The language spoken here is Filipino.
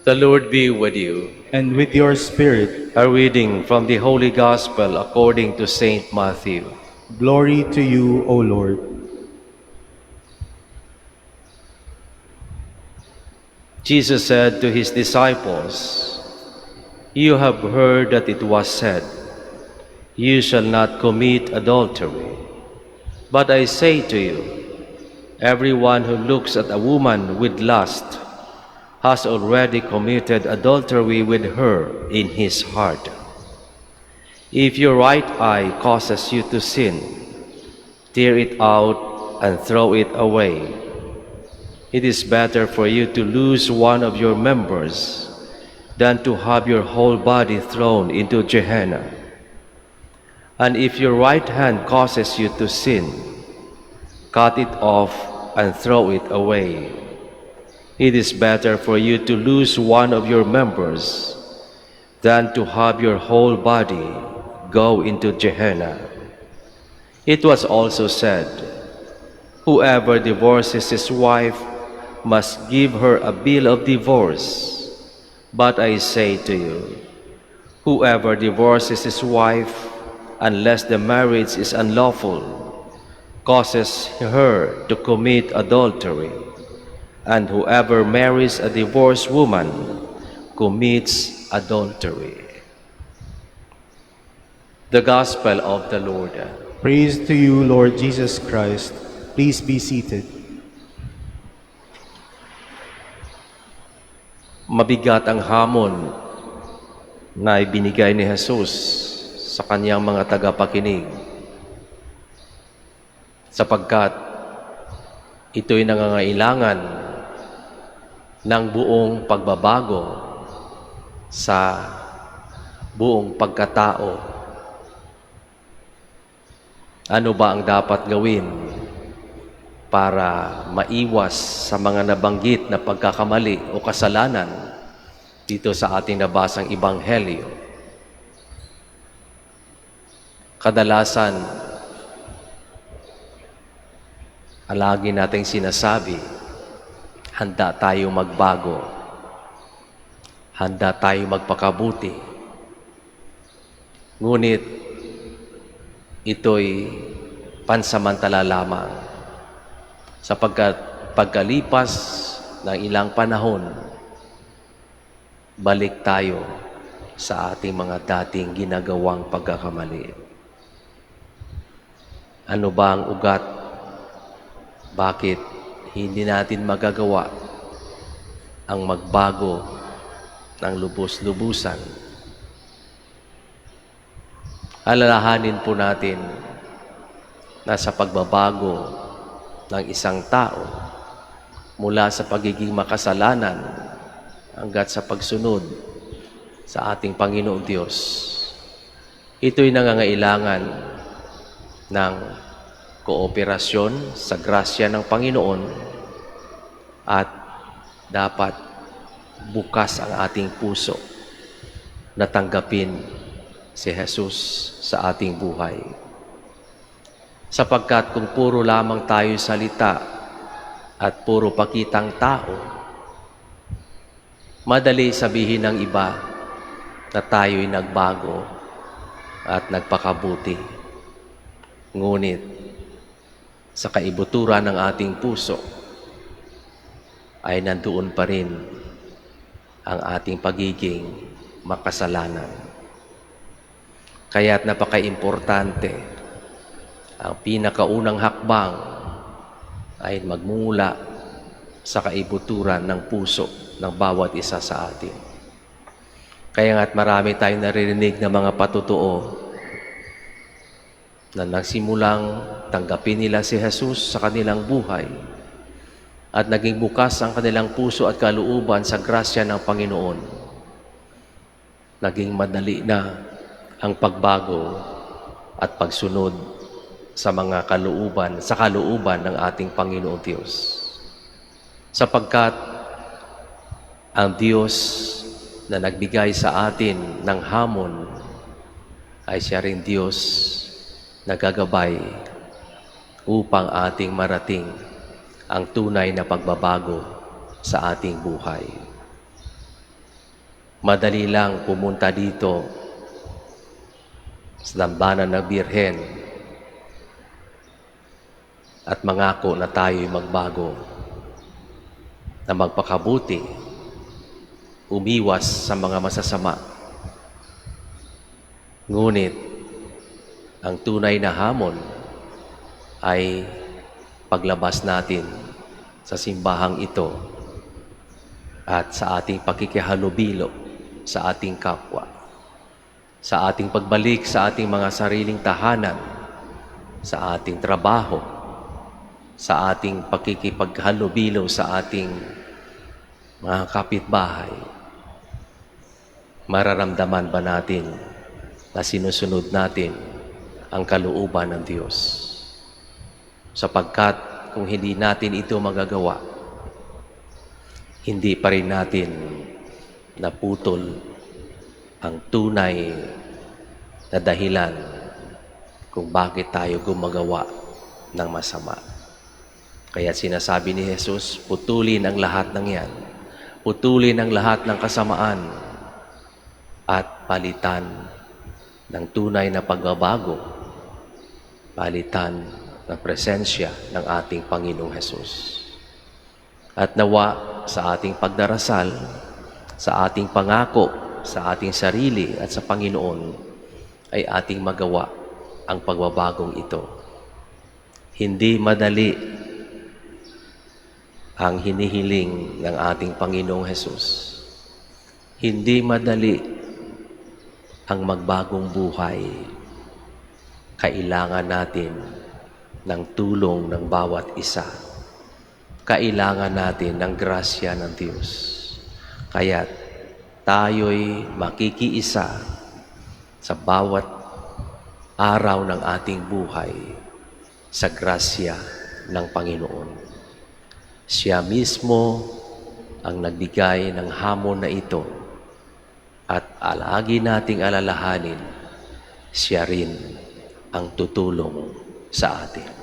The Lord be with you. and with your spirit. A reading from the Holy Gospel according to Saint Matthew. Glory to you, O Lord. Jesus said to his disciples, "You have heard that it was said, 'You shall not commit adultery.' But I say to you, everyone who looks at a woman with lust has already committed adultery with her in his heart. If your right eye causes you to sin, tear it out and throw it away. It is better for you to lose one of your members than to have your whole body thrown into Gehenna. And if your right hand causes you to sin, cut it off and throw it away. It is better for you to lose one of your members than to have your whole body go into Gehenna. It was also said, 'Whoever divorces his wife must give her a bill of divorce.' But I say to you, whoever divorces his wife, unless the marriage is unlawful, causes her to commit adultery. And whoever marries a divorced woman commits adultery." The Gospel of the Lord. Praise to you, Lord Jesus Christ. Please be seated. Mabigat ang hamon na ibinigay ni Jesus sa kanyang mga tagapakinig, sapagkat ito'y nangangailangan ng buong pagbabago sa buong pagkatao. Ano ba ang dapat gawin para maiwas sa mga nabanggit na pagkakamali o kasalanan dito sa ating nabasang Ebanghelyo? Kadalasan, lagi nating sinasabi, handa tayo magbago, handa tayo magpakabuti. Ngunit ito'y pansamantala lamang, sapagkat pagkalipas ng ilang panahon, balik tayo sa ating mga dating ginagawang pagkakamali. Ano ba ang ugat? Bakit hindi natin magagawa ang magbago ng lubos-lubusan? Alalahanin po natin na sa pagbabago ng isang tao mula sa pagiging makasalanan hanggat sa pagsunod sa ating Panginoong Diyos, ito'y nangangailangan ng kooperasyon sa grasya ng Panginoon, at dapat bukas ang ating puso na tanggapin si Jesus sa ating buhay. Sapagkat kung puro lamang tayo salita at puro pakitang tao, madali sabihin ng iba na tayo'y nagbago at nagpakabuti. Ngunit sa kaibuturan ng ating puso ay nandoon pa rin ang ating pagiging makasalanan. Kaya't napaka-importante, ang pinakaunang hakbang ay magmula sa kaibuturan ng puso ng bawat isa sa atin. Kaya nga't marami tayong naririnig na mga patutuo na nagsimulang tanggapin nila si Jesus sa kanilang buhay at naging bukas ang kanilang puso at kalooban sa grasya ng Panginoon. Naging madali na ang pagbago at pagsunod sa mga kalooban ng ating Panginoong Diyos. Sapagkat ang Diyos na nagbigay sa atin ng hamon ay siya rin Diyos na gagabay upang ating marating ang tunay na pagbabago sa ating buhay. Madali lang pumunta dito sa dambana ng Birhen at mangako na tayo'y magbago, na magpakabuti, umiwas sa mga masasama. Ngunit, ang tunay na hamon ay paglabas natin sa simbahang ito at sa ating pakikihalubilo sa ating kapwa, sa ating pagbalik sa ating mga sariling tahanan, sa ating trabaho, sa ating pakikipaghalubilo sa ating mga kapitbahay. Mararamdaman ba natin na sinusunod natin ang kalooban ng Diyos? Sapagkat kung hindi natin ito magagawa, hindi pa rin natin naputol ang tunay na dahilan kung bakit tayo gumagawa ng masama. Kaya sinasabi ni Jesus, putulin ang lahat ng yan. Putulin ang lahat ng kasamaan at palitan ng tunay na pagbabago, palitan ng presensya ng ating Panginoong Jesus. At nawa sa ating pagdarasal, sa ating pangako, sa ating sarili at sa Panginoon, ay ating magawa ang pagbabagong ito. Hindi madali ang hinihiling ng ating Panginoong Jesus. Hindi madali ang magbagong buhay. Kailangan natin ng tulong ng bawat isa. Kailangan natin ng grasya ng Diyos. Kaya tayo'y makikiisa sa bawat araw ng ating buhay sa grasya ng Panginoon. Siya mismo ang nagbigay ng hamon na ito at lagi nating alalahanin, siya rin ang tutulong sa atin.